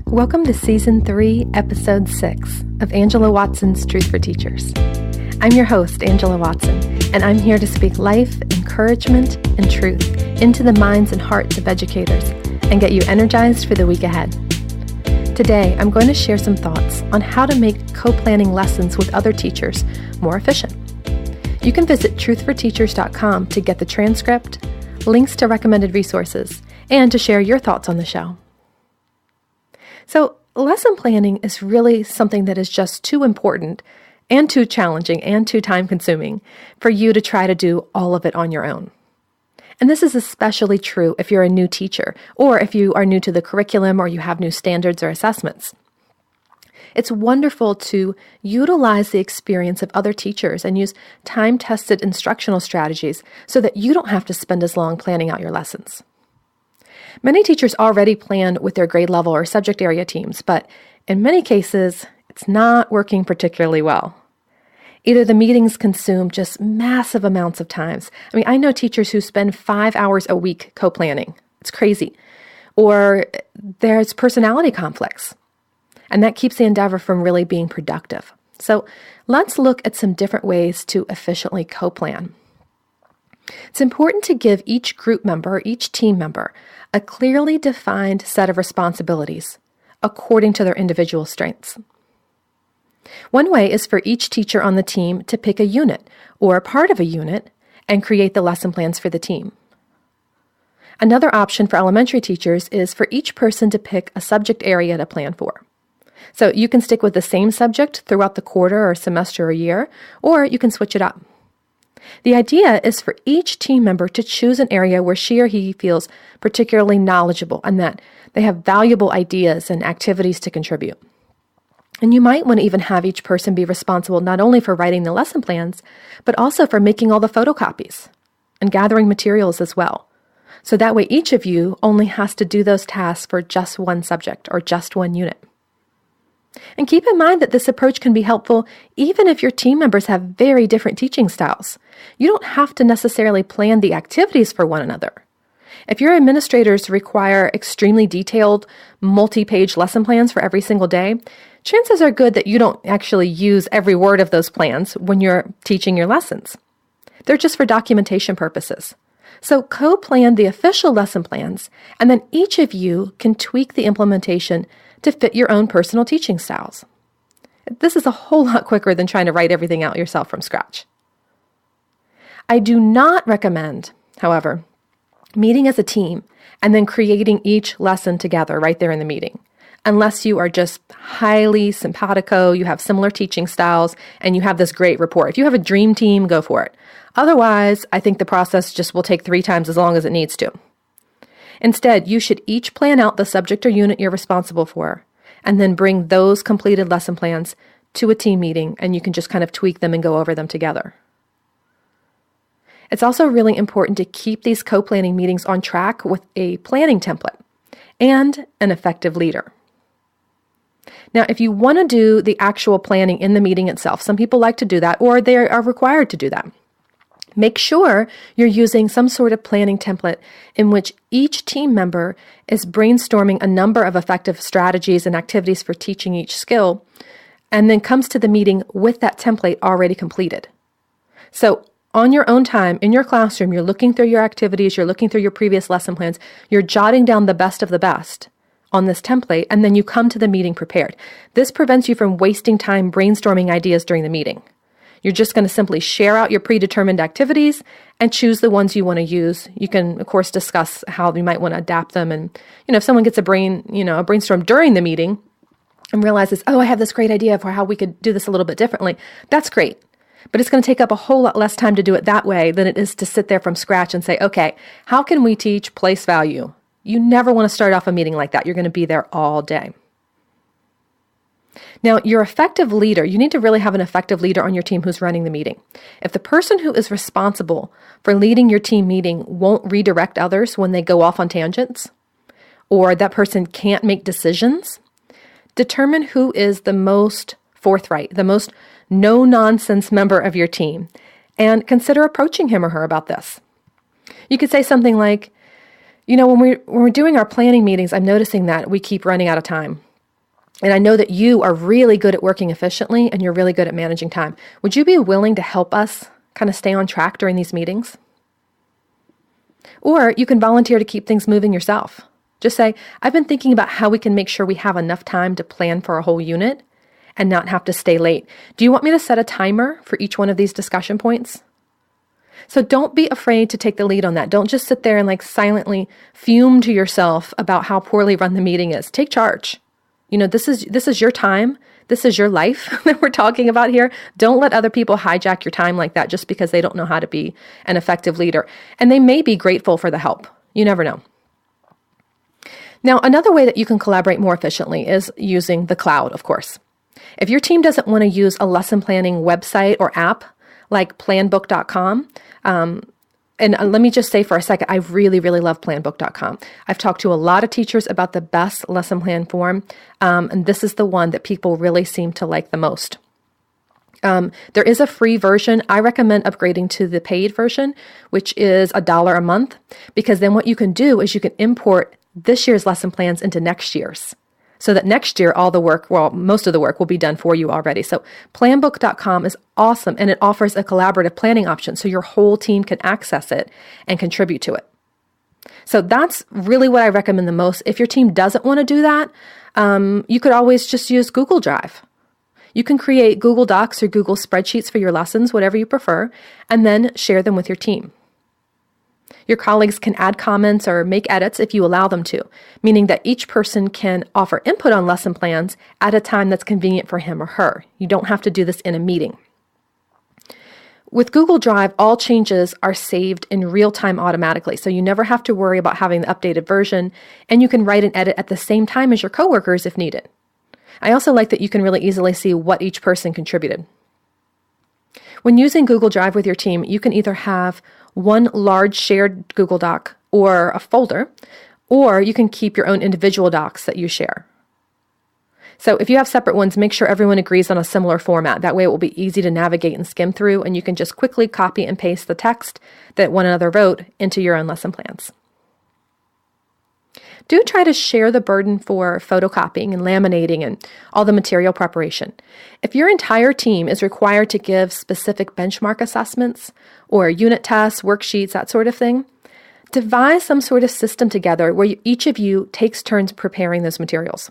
Welcome to Season 3, Episode 6 of Angela Watson's Truth for Teachers. I'm your host, Angela Watson, and I'm here to speak life, encouragement, and truth into the minds and hearts of educators and get you energized for the week ahead. Today, I'm going to share some thoughts on how to make co-planning lessons with other teachers more efficient. You can visit truthforteachers.com to get the transcript, links to recommended resources, and to share your thoughts on the show. So, lesson planning is really something that is just too important and too challenging and too time-consuming for you to try to do all of it on your own. And this is especially true if you're a new teacher or if you are new to the curriculum or you have new standards or assessments. It's wonderful to utilize the experience of other teachers and use time-tested instructional strategies so that you don't have to spend as long planning out your lessons. Many teachers already plan with their grade level or subject area teams, but in many cases, it's not working particularly well. Either the meetings consume just massive amounts of time. I know teachers who spend 5 hours a week co-planning. It's crazy. Or there's personality conflicts, and that keeps the endeavor from really being productive. So let's look at some different ways to efficiently co-plan. It's important to give each group member, each team member, a clearly defined set of responsibilities according to their individual strengths. One way is for each teacher on the team to pick a unit or a part of a unit and create the lesson plans for the team. Another option for elementary teachers is for each person to pick a subject area to plan for. So you can stick with the same subject throughout the quarter or semester or year, or you can switch it up. The idea is for each team member to choose an area where she or he feels particularly knowledgeable and that they have valuable ideas and activities to contribute. And you might want to even have each person be responsible not only for writing the lesson plans, but also for making all the photocopies and gathering materials as well. So that way each of you only has to do those tasks for just one subject or just one unit. And keep in mind that this approach can be helpful even if your team members have very different teaching styles. You don't have to necessarily plan the activities for one another. If your administrators require extremely detailed, multi-page lesson plans for every single day, chances are good that you don't actually use every word of those plans when you're teaching your lessons. They're just for documentation purposes. So co-plan the official lesson plans, and then each of you can tweak the implementation to fit your own personal teaching styles. This is a whole lot quicker than trying to write everything out yourself from scratch. I do not recommend, however, meeting as a team and then creating each lesson together right there in the meeting, unless you are just highly simpatico, you have similar teaching styles, and you have this great rapport. If you have a dream team, go for it. Otherwise, I think the process just will take 3 times as long as it needs to. Instead, you should each plan out the subject or unit you're responsible for, and then bring those completed lesson plans to a team meeting, and you can just kind of tweak them and go over them together. It's also really important to keep these co-planning meetings on track with a planning template and an effective leader. Now, if you want to do the actual planning in the meeting itself, some people like to do that, or they are required to do that. Make sure you're using some sort of planning template in which each team member is brainstorming a number of effective strategies and activities for teaching each skill, and then comes to the meeting with that template already completed. So on your own time, in your classroom, you're looking through your activities, you're looking through your previous lesson plans, you're jotting down the best of the best on this template, and then you come to the meeting prepared. This prevents you from wasting time brainstorming ideas during the meeting. You're just going to simply share out your predetermined activities and choose the ones you want to use. You can, of course, discuss how you might want to adapt them. And, if someone gets a brainstorm during the meeting and realizes, I have this great idea for how we could do this a little bit differently, that's great. But it's going to take up a whole lot less time to do it that way than it is to sit there from scratch and say, okay, how can we teach place value? You never want to start off a meeting like that. You're going to be there all day. Now, your effective leader, you need to really have an effective leader on your team who's running the meeting. If the person who is responsible for leading your team meeting won't redirect others when they go off on tangents, or that person can't make decisions, determine who is the most forthright, the most no-nonsense member of your team, and consider approaching him or her about this. You could say something like, when we're doing our planning meetings, I'm noticing that we keep running out of time. And I know that you are really good at working efficiently and you're really good at managing time. Would you be willing to help us kind of stay on track during these meetings? Or you can volunteer to keep things moving yourself. Just say, I've been thinking about how we can make sure we have enough time to plan for a whole unit and not have to stay late. Do you want me to set a timer for each one of these discussion points? So don't be afraid to take the lead on that. Don't just sit there and silently fume to yourself about how poorly run the meeting is. Take charge. This is your time. This is your life that we're talking about here. Don't let other people hijack your time like that just because they don't know how to be an effective leader. And they may be grateful for the help. You never know. Now, another way that you can collaborate more efficiently is using the cloud, of course. If your team doesn't want to use a lesson planning website or app like planbook.com, and let me just say for a second, I really, really love planbook.com. I've talked to a lot of teachers about the best lesson plan form, and this is the one that people really seem to like the most. There is a free version. I recommend upgrading to the paid version, which is $1 a month, because then what you can do is you can import this year's lesson plans into next year's, so that next year most of the work will be done for you already. So planbook.com is awesome, and it offers a collaborative planning option so your whole team can access it and contribute to it. So that's really what I recommend the most. If your team doesn't want to do that, you could always just use Google Drive. You can create Google Docs or Google spreadsheets for your lessons, whatever you prefer, and then share them with your team. Your colleagues can add comments or make edits if you allow them to, meaning that each person can offer input on lesson plans at a time that's convenient for him or her. You don't have to do this in a meeting. With Google Drive, all changes are saved in real time automatically, so you never have to worry about having the updated version, and you can write and edit at the same time as your coworkers if needed. I also like that you can really easily see what each person contributed. When using Google Drive with your team, you can either have one large shared Google Doc or a folder, or you can keep your own individual docs that you share. So if you have separate ones, make sure everyone agrees on a similar format. That way it will be easy to navigate and skim through, and you can just quickly copy and paste the text that one another wrote into your own lesson plans. Do try to share the burden for photocopying and laminating and all the material preparation. If your entire team is required to give specific benchmark assessments or unit tests, worksheets, that sort of thing, devise some sort of system together where each of you takes turns preparing those materials.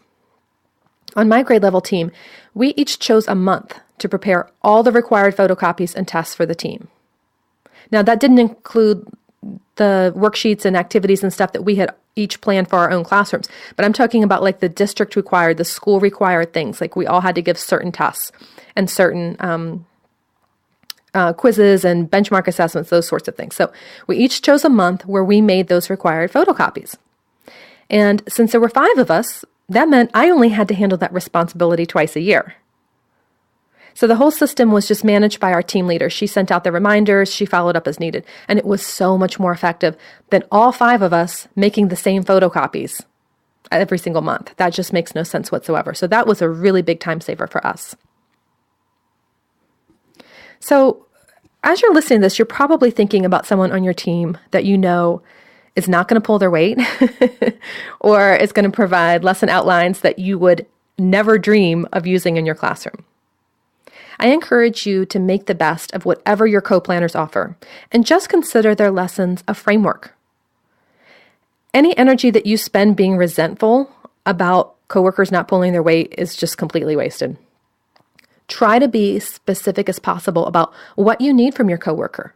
On my grade level team, we each chose a month to prepare all the required photocopies and tests for the team. Now, that didn't include the worksheets and activities and stuff that we had each planned for our own classrooms. But I'm talking about the district required, the school required things. We all had to give certain tests and certain quizzes and benchmark assessments, those sorts of things. So we each chose a month where we made those required photocopies. And since there were 5 of us, that meant I only had to handle that responsibility twice a year. So the whole system was just managed by our team leader. She sent out the reminders, she followed up as needed, and it was so much more effective than all 5 of us making the same photocopies every single month. That just makes no sense whatsoever. So that was a really big time saver for us. So as you're listening to this, you're probably thinking about someone on your team that you know is not going to pull their weight or is going to provide lesson outlines that you would never dream of using in your classroom. I encourage you to make the best of whatever your co-planners offer and just consider their lessons a framework. Any energy that you spend being resentful about coworkers not pulling their weight is just completely wasted. Try to be specific as possible about what you need from your coworker.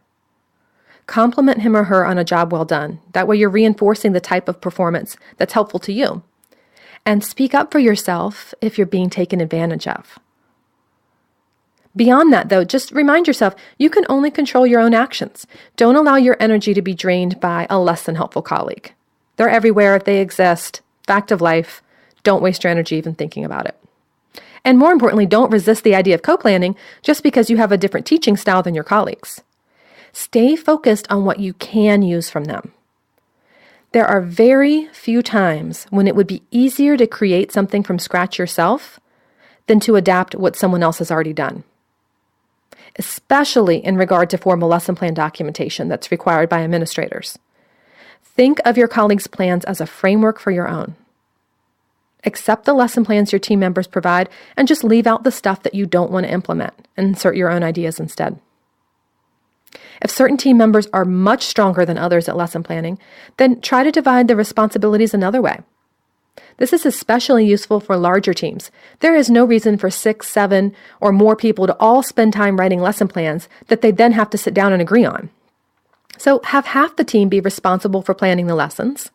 Compliment him or her on a job well done. That way you're reinforcing the type of performance that's helpful to you. And speak up for yourself if you're being taken advantage of. Beyond that, though, just remind yourself you can only control your own actions. Don't allow your energy to be drained by a less than helpful colleague. They're everywhere. They exist. Fact of life. Don't waste your energy even thinking about it. And more importantly, don't resist the idea of co-planning just because you have a different teaching style than your colleagues. Stay focused on what you can use from them. There are very few times when it would be easier to create something from scratch yourself than to adapt what someone else has already done, especially in regard to formal lesson plan documentation that's required by administrators. Think of your colleagues' plans as a framework for your own. Accept the lesson plans your team members provide and just leave out the stuff that you don't want to implement and insert your own ideas instead. If certain team members are much stronger than others at lesson planning, then try to divide the responsibilities another way. This is especially useful for larger teams. There is no reason for 6, 7, or more people to all spend time writing lesson plans that they then have to sit down and agree on. So have half the team be responsible for planning the lessons,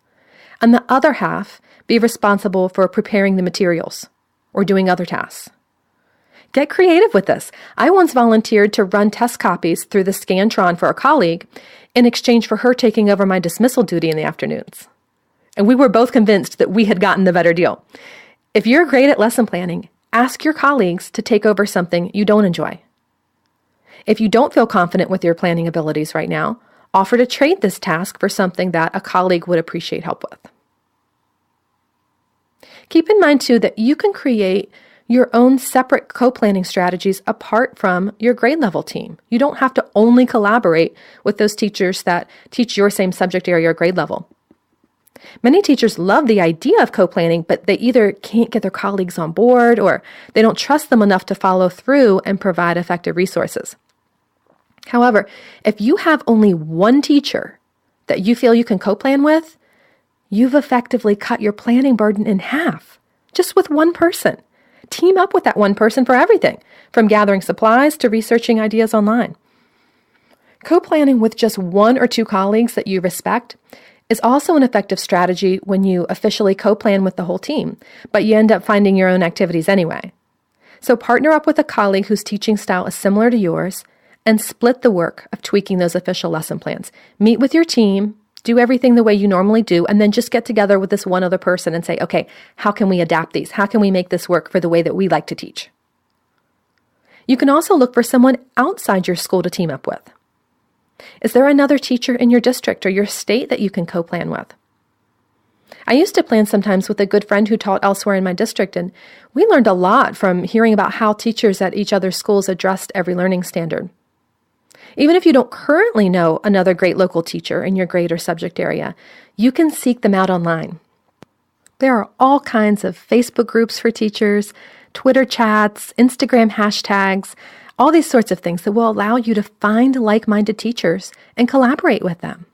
and the other half be responsible for preparing the materials or doing other tasks. Get creative with this. I once volunteered to run test copies through the Scantron for a colleague in exchange for her taking over my dismissal duty in the afternoons. And we were both convinced that we had gotten the better deal. If you're great at lesson planning, ask your colleagues to take over something you don't enjoy. If you don't feel confident with your planning abilities right now, offer to trade this task for something that a colleague would appreciate help with. Keep in mind, too, that you can create your own separate co-planning strategies apart from your grade level team. You don't have to only collaborate with those teachers that teach your same subject area or grade level. Many teachers love the idea of co-planning, but they either can't get their colleagues on board or they don't trust them enough to follow through and provide effective resources. However, if you have only one teacher that you feel you can co-plan with, you've effectively cut your planning burden in half, just with one person. Team up with that one person for everything, from gathering supplies to researching ideas online. Co-planning with just 1 or 2 colleagues that you respect is also an effective strategy when you officially co-plan with the whole team, but you end up finding your own activities anyway. So partner up with a colleague whose teaching style is similar to yours and split the work of tweaking those official lesson plans. Meet with your team, do everything the way you normally do, and then just get together with this one other person and say, okay, how can we adapt these? How can we make this work for the way that we like to teach? You can also look for someone outside your school to team up with. Is there another teacher in your district or your state that you can co-plan with? I used to plan sometimes with a good friend who taught elsewhere in my district, and we learned a lot from hearing about how teachers at each other's schools addressed every learning standard. Even if you don't currently know another great local teacher in your grade or subject area, you can seek them out online. There are all kinds of Facebook groups for teachers, Twitter chats, Instagram hashtags, all these sorts of things that will allow you to find like-minded teachers and collaborate with them.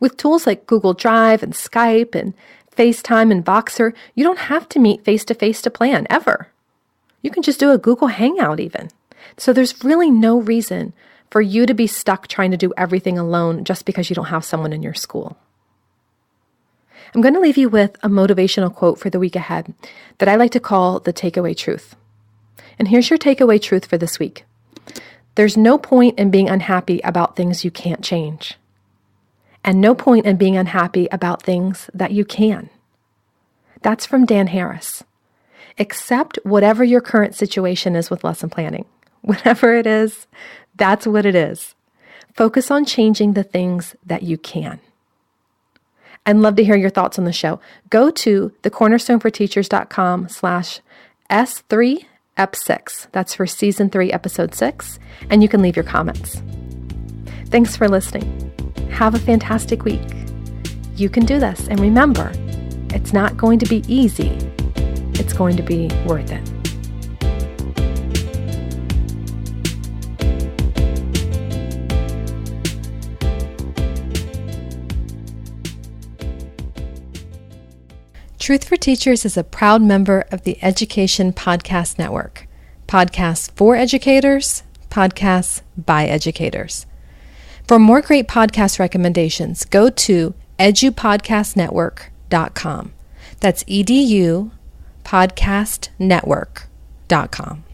With tools like Google Drive and Skype and FaceTime and Voxer, you don't have to meet face-to-face to plan, ever. You can just do a Google Hangout even. So there's really no reason for you to be stuck trying to do everything alone just because you don't have someone in your school. I'm going to leave you with a motivational quote for the week ahead that I like to call the takeaway truth. And here's your takeaway truth for this week. There's no point in being unhappy about things you can't change, and no point in being unhappy about things that you can. That's from Dan Harris. Accept whatever your current situation is with lesson planning. Whatever it is, that's what it is. Focus on changing the things that you can. I'd love to hear your thoughts on the show. Go to thecornerstoneforteachers.com/S3Ep6. That's for Season 3, Episode 6, and you can leave your comments. Thanks for listening. Have a fantastic week. You can do this, and remember, it's not going to be easy. It's going to be worth it. Truth for Teachers is a proud member of the Education Podcast Network. Podcasts for educators, podcasts by educators. For more great podcast recommendations, go to edupodcastnetwork.com. That's edupodcastnetwork.com.